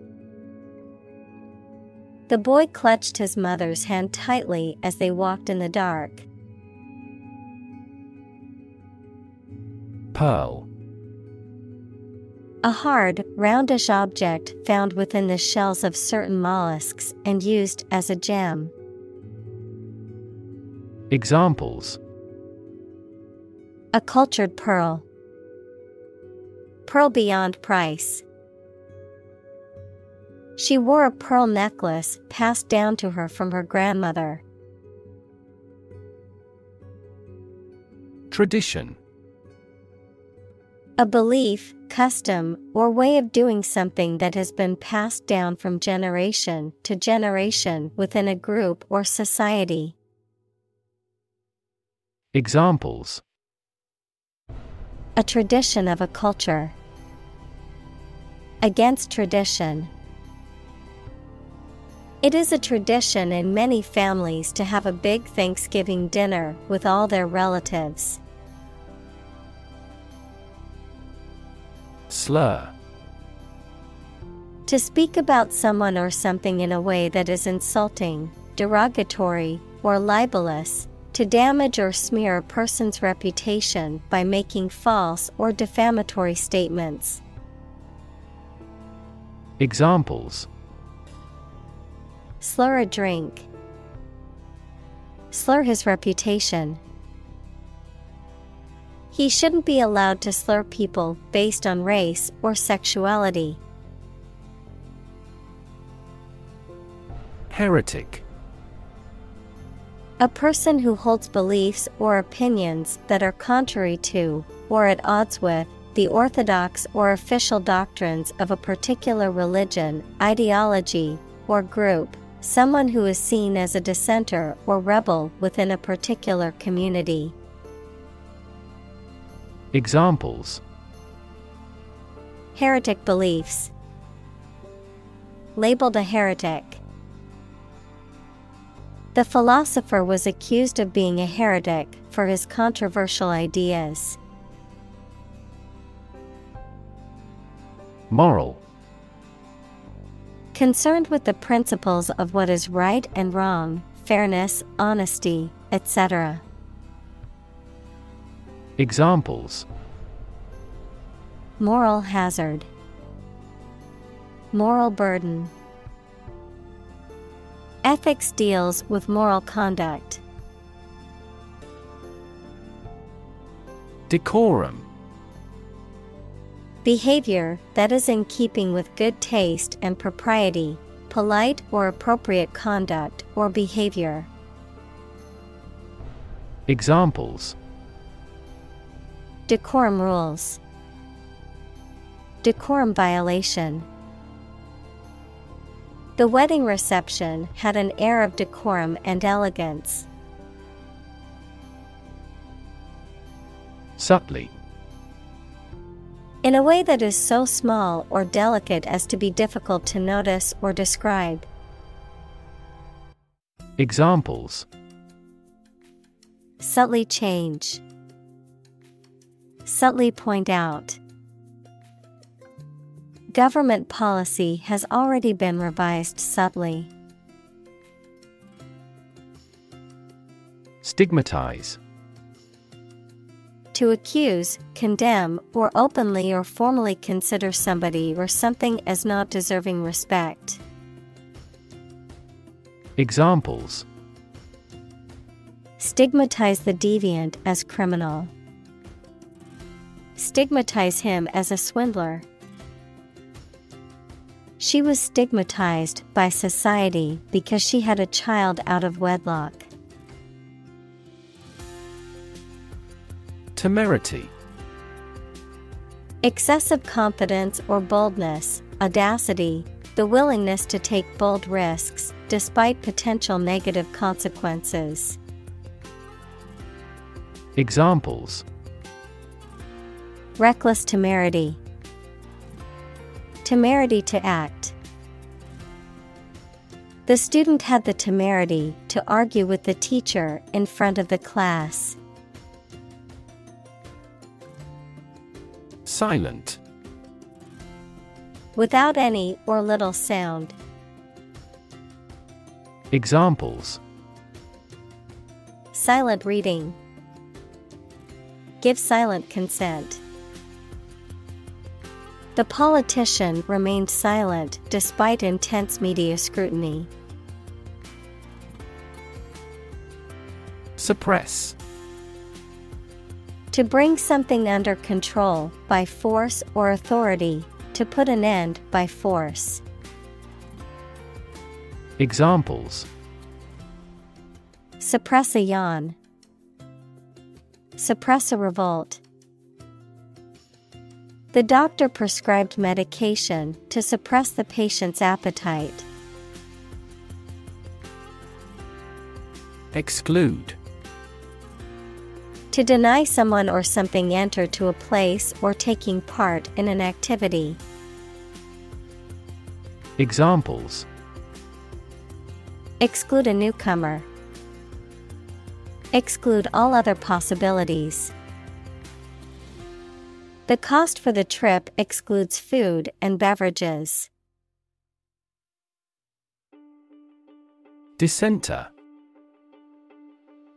The boy clutched his mother's hand tightly as they walked in the dark. Pearl. A hard, roundish object found within the shells of certain mollusks and used as a gem. Examples: A cultured pearl. Pearl beyond price. She wore a pearl necklace passed down to her from her grandmother. Tradition. A belief, custom, or way of doing something that has been passed down from generation to generation within a group or society. Examples: A tradition of a culture. Against tradition. It is a tradition in many families to have a big Thanksgiving dinner with all their relatives. Slur. To speak about someone or something in a way that is insulting, derogatory, or libelous, to damage or smear a person's reputation by making false or defamatory statements. Examples: Slur a drink. Slur his reputation. He shouldn't be allowed to slur people based on race or sexuality. Heretic. A person who holds beliefs or opinions that are contrary to, or at odds with, the orthodox or official doctrines of a particular religion, ideology, or group. Someone who is seen as a dissenter or rebel within a particular community. Examples: Heretic beliefs. Labeled a heretic. The philosopher was accused of being a heretic for his controversial ideas. Moral. Concerned with the principles of what is right and wrong, fairness, honesty, etc. Examples: Moral hazard. Moral burden. Ethics deals with moral conduct. Decorum. Behavior that is in keeping with good taste and propriety, polite or appropriate conduct or behavior. Examples: Decorum rules. Decorum violation. The wedding reception had an air of decorum and elegance. Subtly. In a way that is so small or delicate as to be difficult to notice or describe. Examples: subtly change, subtly point out. Government policy has already been revised subtly. Stigmatize. To accuse, condemn, or openly or formally consider somebody or something as not deserving respect. Examples: stigmatize the deviant as criminal. Stigmatize him as a swindler. She was stigmatized by society because she had a child out of wedlock. Temerity. Excessive confidence or boldness, audacity, the willingness to take bold risks, despite potential negative consequences. Examples: reckless temerity. Temerity to act. The student had the temerity to argue with the teacher in front of the class. Silent. Without any or little sound. Examples: silent reading. Give silent consent. The politician remained silent despite intense media scrutiny. Suppress. To bring something under control by force or authority, to put an end by force. Examples: suppress a yawn. Suppress a revolt. The doctor prescribed medication to suppress the patient's appetite. Exclude. To deny someone or something enter to a place or taking part in an activity. Examples: exclude a newcomer. Exclude all other possibilities. The cost for the trip excludes food and beverages. Dissenter.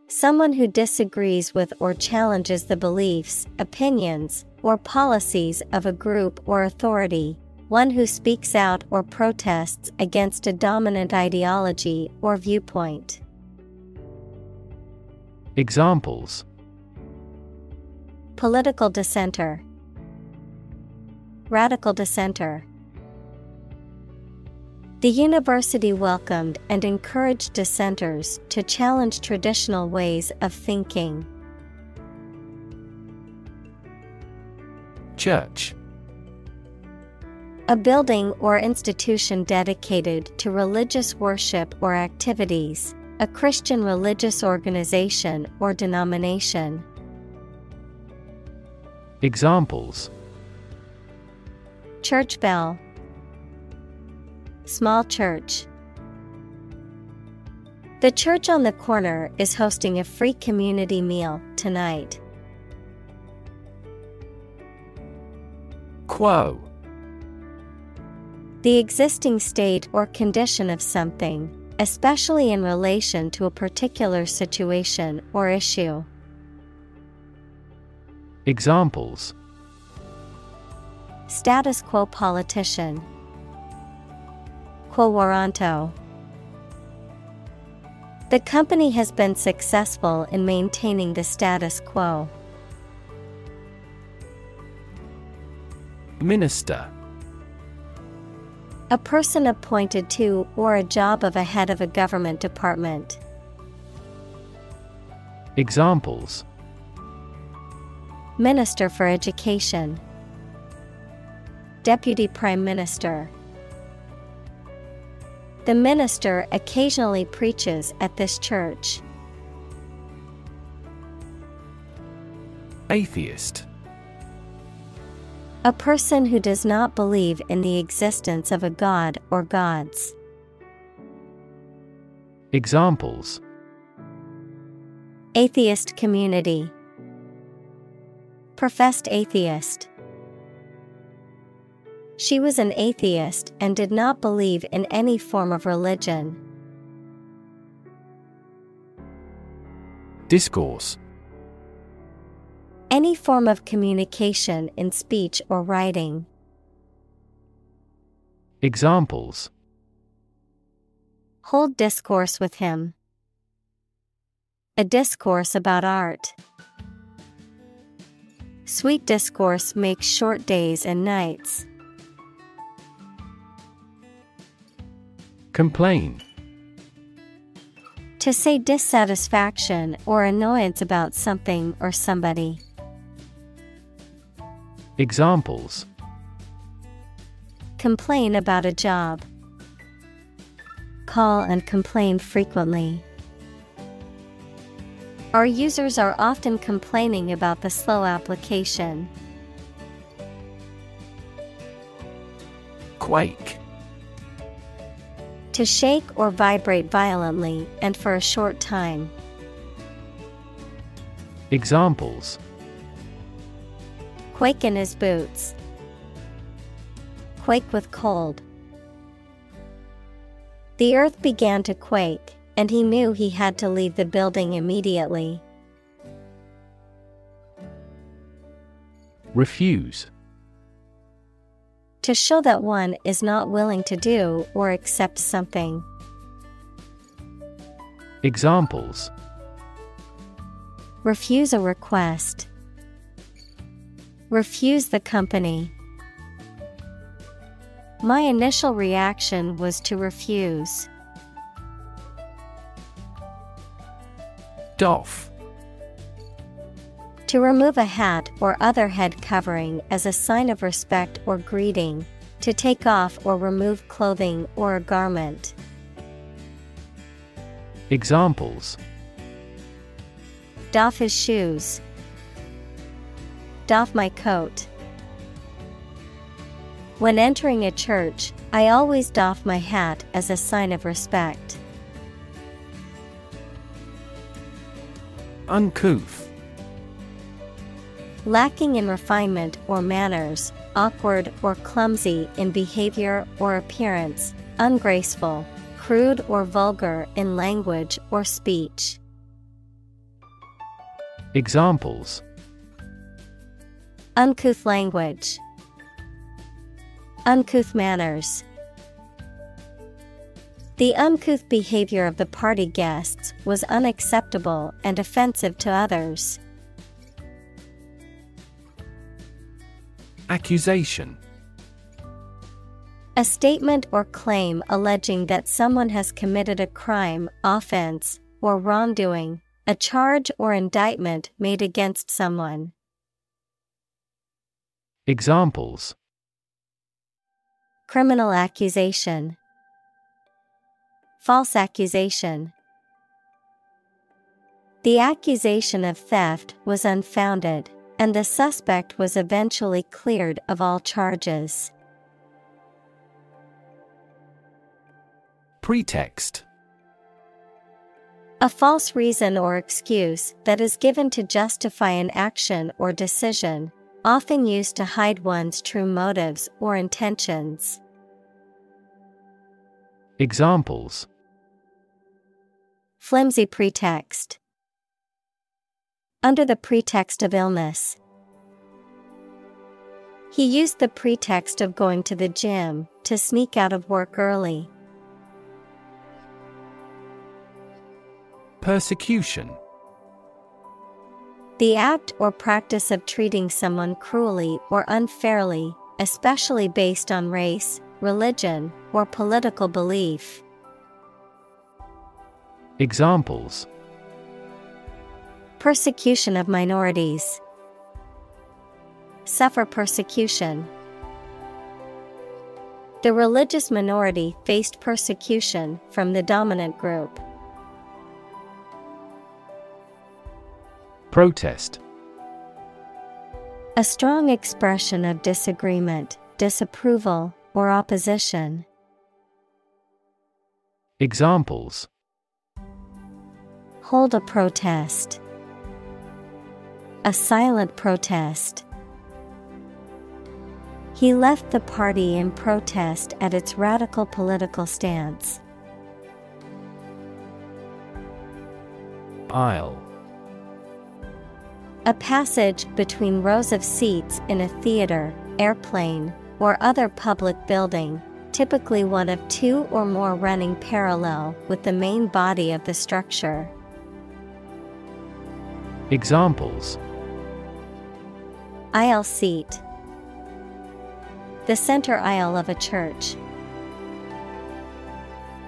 Someone who disagrees with or challenges the beliefs, opinions, or policies of a group or authority. One who speaks out or protests against a dominant ideology or viewpoint. Examples: political dissenter. Radical dissenter. The university welcomed and encouraged dissenters to challenge traditional ways of thinking. Church. A building or institution dedicated to religious worship or activities, a Christian religious organization or denomination. Examples: church bell. Small church. The church on the corner is hosting a free community meal tonight. Quo. The existing state or condition of something, especially in relation to a particular situation or issue. Examples: status quo politician. Quo warranto. The company has been successful in maintaining the status quo. Minister. A person appointed to or a job of a head of a government department. Examples: Minister for Education. Deputy Prime Minister. The minister occasionally preaches at this church. Atheist. A person who does not believe in the existence of a god or gods. Examples: Atheist community. Professed atheist. She was an atheist and did not believe in any form of religion. Discourse. Any form of communication in speech or writing. Examples: Hold discourse with him. A discourse about art. Sweet discourse makes short days and nights. Complain. To say dissatisfaction or annoyance about something or somebody. Examples: Complain about a job. Call and complain frequently. Our users are often complaining about the slow application. Quake. To shake or vibrate violently and for a short time. Examples: Quake in his boots. Quake with cold. The earth began to quake, and he knew he had to leave the building immediately. Refuse. To show that one is not willing to do or accept something. Examples: Refuse a request. Refuse the company. My initial reaction was to refuse. Doff. To remove a hat or other head covering as a sign of respect or greeting. To take off or remove clothing or a garment. Examples: Doff his shoes. Doff my coat. When entering a church, I always doff my hat as a sign of respect. Uncouth. Lacking in refinement or manners, awkward or clumsy in behavior or appearance, ungraceful, crude or vulgar in language or speech. Examples: Uncouth language. Uncouth manners. The uncouth behavior of the party guests was unacceptable and offensive to others. Accusation. A statement or claim alleging that someone has committed a crime, offense, or wrongdoing, a charge or indictment made against someone. Examples: Criminal accusation. False accusation. The accusation of theft was unfounded, and the suspect was eventually cleared of all charges. Pretext. A false reason or excuse that is given to justify an action or decision, often used to hide one's true motives or intentions. Examples: Flimsy pretext. Under the pretext of illness. He used the pretext of going to the gym to sneak out of work early. Persecution. The act or practice of treating someone cruelly or unfairly, especially based on race, religion, or political belief. Examples: Persecution of minorities. Suffer persecution. The religious minority faced persecution from the dominant group. Protest. A strong expression of disagreement, disapproval, or opposition. Examples: Hold a protest. A silent protest. He left the party in protest at its radical political stance. Aisle. A passage between rows of seats in a theater, airplane, or other public building, typically one of two or more running parallel with the main body of the structure. Examples: Aisle seat. The center aisle of a church.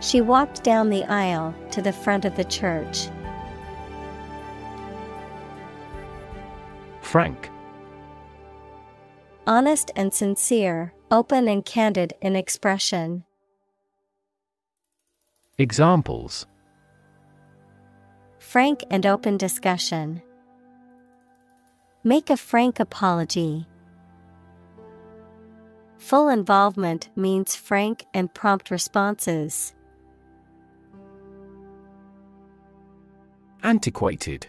She walked down the aisle to the front of the church. Frank. Honest and sincere, open and candid in expression. Examples: Frank and open discussion. Make a frank apology. Full involvement means frank and prompt responses. Antiquated.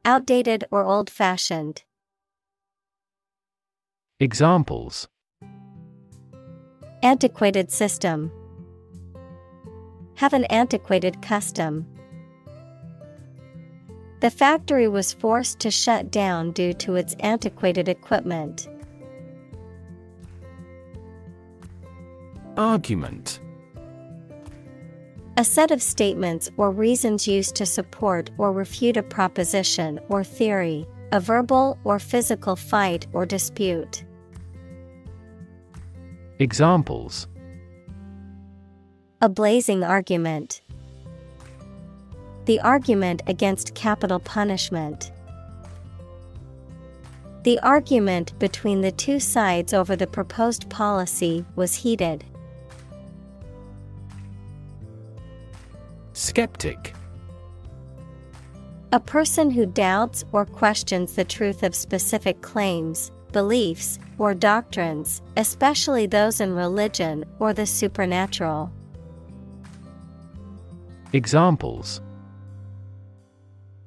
Outdated or old-fashioned. Examples: Antiquated system. Have an antiquated custom. The factory was forced to shut down due to its antiquated equipment. Argument. A set of statements or reasons used to support or refute a proposition or theory, a verbal or physical fight or dispute. Examples: A blazing argument. The argument against capital punishment. The argument between the two sides over the proposed policy was heated. Skeptic. A person who doubts or questions the truth of specific claims, beliefs, or doctrines, especially those in religion or the supernatural. Examples: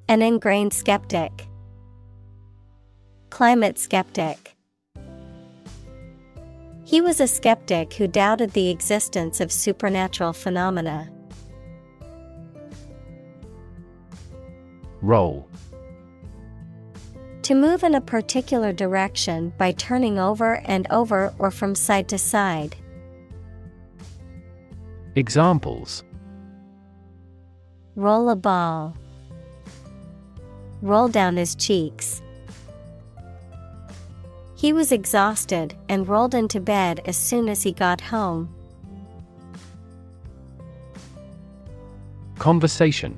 An ingrained skeptic. Climate skeptic. He was a skeptic who doubted the existence of supernatural phenomena. Roll. To move in a particular direction by turning over and over or from side to side. Examples: Roll a ball. Roll down his cheeks. He was exhausted and rolled into bed as soon as he got home. Conversation.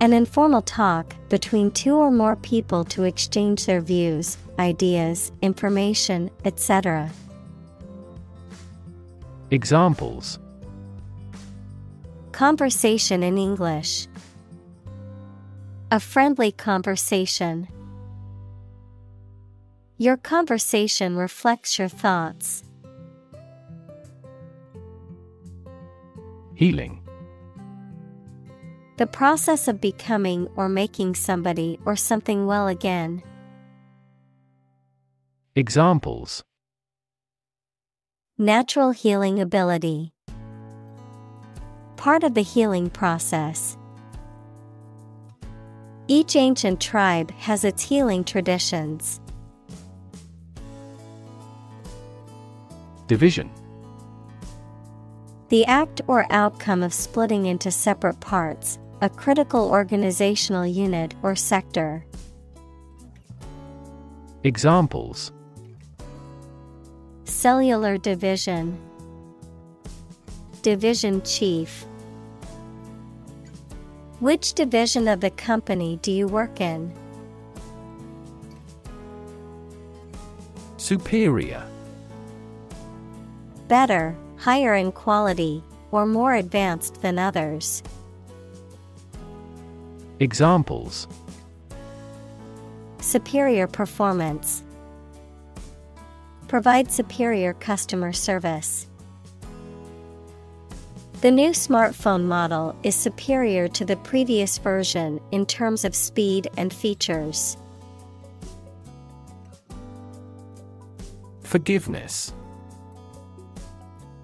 An informal talk between two or more people to exchange their views, ideas, information, etc. Examples: Conversation in English. A friendly conversation. Your conversation reflects your thoughts. Healing. The process of becoming or making somebody or something well again. Examples: Natural healing ability. Part of the healing process. Each ancient tribe has its healing traditions. Division. The act or outcome of splitting into separate parts, a critical organizational unit or sector. Examples: Cellular division. Division chief. Which division of the company do you work in? Superior. better, higher in quality, or more advanced than others. Examples: superior performance, provide superior customer service. The new smartphone model is superior to the previous version in terms of speed and features. Forgiveness.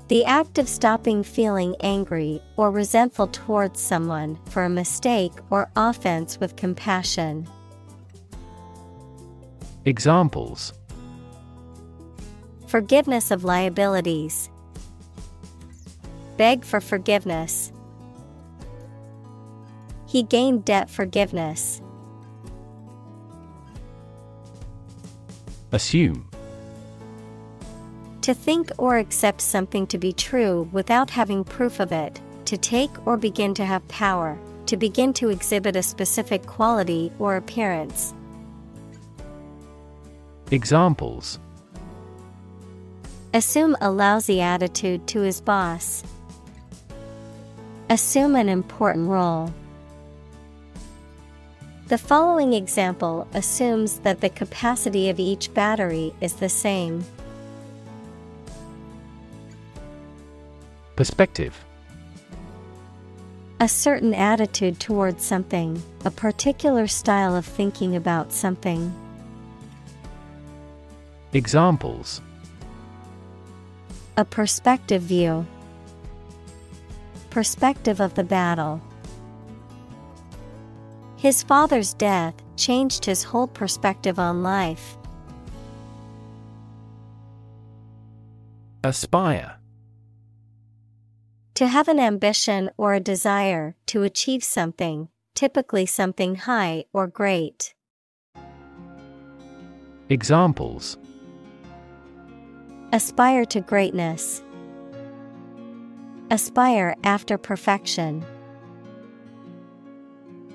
The act of stopping feeling angry or resentful towards someone for a mistake or offense with compassion. Examples: forgiveness of liabilities, beg for forgiveness. He gained debt forgiveness. Assume. To think or accept something to be true without having proof of it, to take or begin to have power, to begin to exhibit a specific quality or appearance. Examples: assume a lousy attitude to his boss. Assume an important role. The following example assumes that the capacity of each battery is the same. Perspective. A certain attitude towards something, a particular style of thinking about something. Examples: a perspective view. Perspective of the battle. His father's death changed his whole perspective on life. Aspire. To have an ambition or a desire to achieve something, typically something high or great. Examples: aspire to greatness. Aspire after perfection.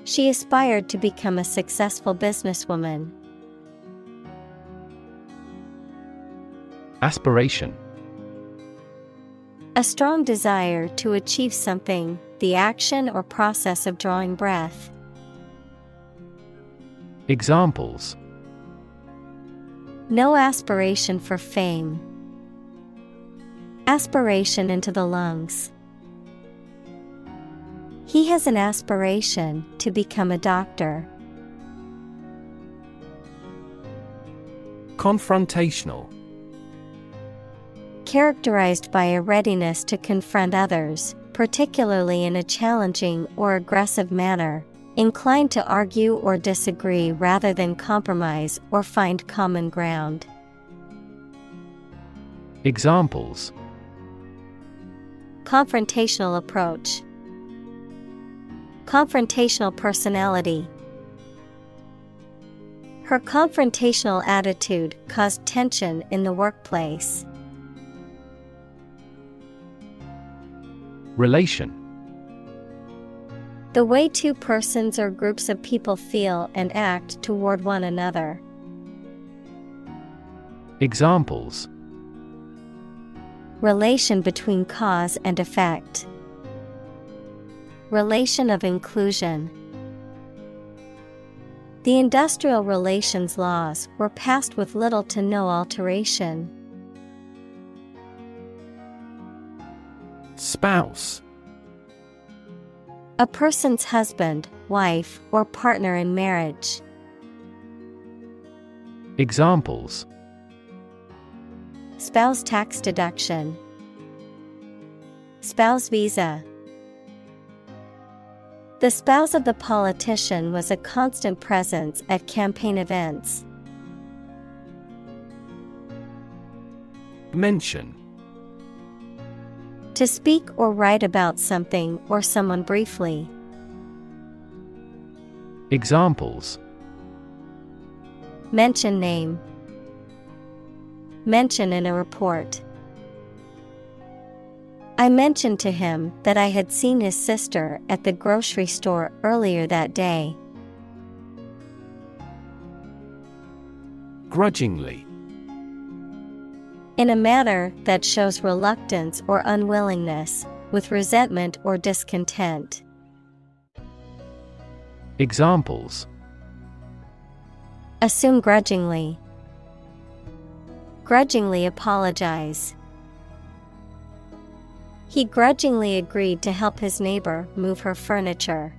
She aspired to become a successful businesswoman. Aspiration. A strong desire to achieve something, the action or process of drawing breath. Examples: no aspiration for fame. Aspiration into the lungs. He has an aspiration to become a doctor. Confrontational. Characterized by a readiness to confront others, particularly in a challenging or aggressive manner, inclined to argue or disagree rather than compromise or find common ground. Examples: confrontational approach. Confrontational personality. Her confrontational attitude caused tension in the workplace. Relation. The way two persons or groups of people feel and act toward one another. Examples: relation between cause and effect. Relation of inclusion. The industrial relations laws were passed with little to no alteration. Spouse. A person's husband, wife, or partner in marriage. Examples: spouse tax deduction. Spouse visa. The spouse of the politician was a constant presence at campaign events. Mention. To speak or write about something or someone briefly. Examples: mention name. Mention in a report. I mentioned to him that I had seen his sister at the grocery store earlier that day. Grudgingly. In a manner that shows reluctance or unwillingness, with resentment or discontent. Examples: Assume grudgingly. Grudgingly apologize. He grudgingly agreed to help his neighbor move her furniture.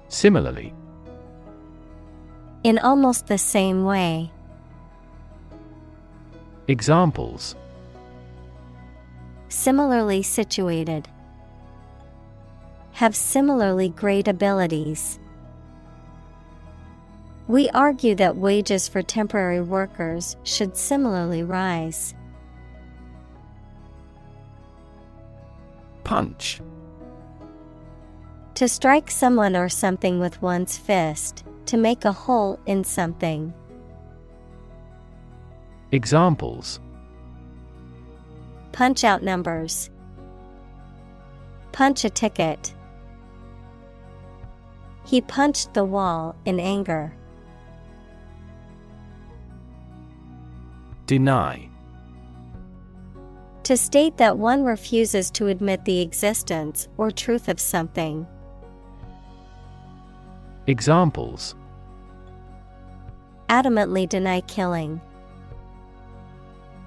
Similarly. In almost the same way. Examples: Similarly situated. Have similarly great abilities. We argue that wages for temporary workers should similarly rise. Punch. To strike someone or something with one's fist, to make a hole in something. Examples: Punch out numbers. Punch a ticket. He punched the wall in anger. Deny. To state that one refuses to admit the existence or truth of something. Examples: Adamantly deny killing.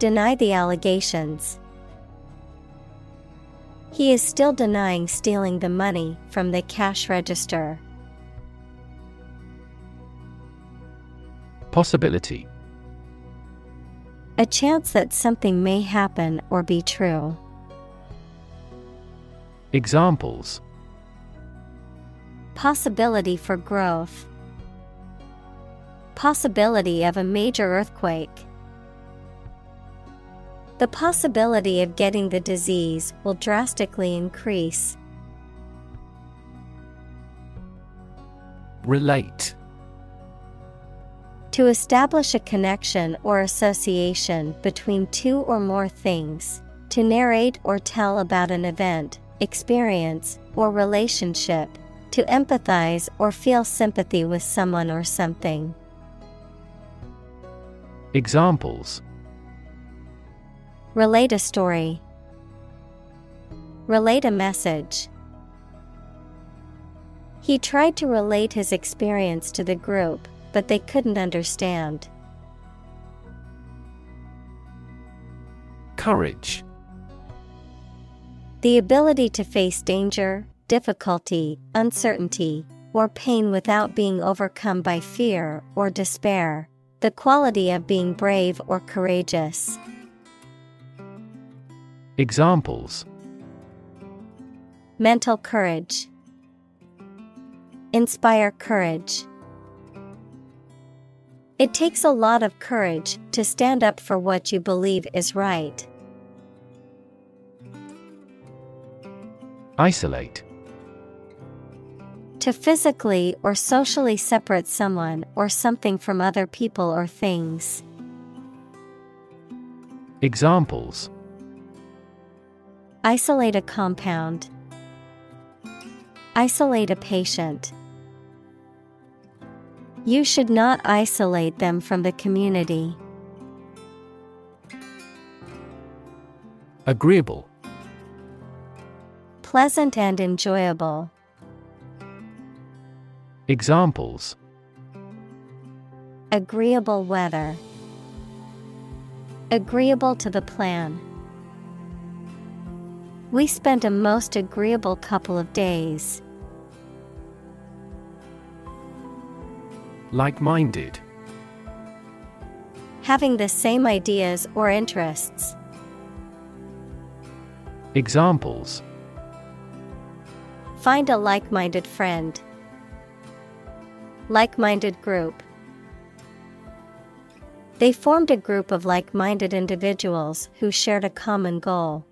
Deny the allegations. He is still denying stealing the money from the cash register. Possibility. A chance that something may happen or be true. Examples: Possibility for growth. Possibility of a major earthquake. The possibility of getting the disease will drastically increase. Relate. To establish a connection or association between two or more things. To narrate or tell about an event, experience, or relationship. To empathize or feel sympathy with someone or something. Examples: Relate a story. Relate a message. He tried to relate his experience to the group, but they couldn't understand. Courage. The ability to face danger, difficulty, uncertainty, or pain without being overcome by fear or despair. The quality of being brave or courageous. Examples: Mental courage. Inspire courage. It takes a lot of courage to stand up for what you believe is right. Isolate. To physically or socially separate someone or something from other people or things. Examples: Isolate a compound. Isolate a patient. You should not isolate them from the community. Agreeable. Pleasant and enjoyable. Examples: Agreeable weather. Agreeable to the plan. We spent a most agreeable couple of days. Like-minded. Having the same ideas or interests. Examples: Find a like-minded friend. Like-minded group. They formed a group of like-minded individuals who shared a common goal.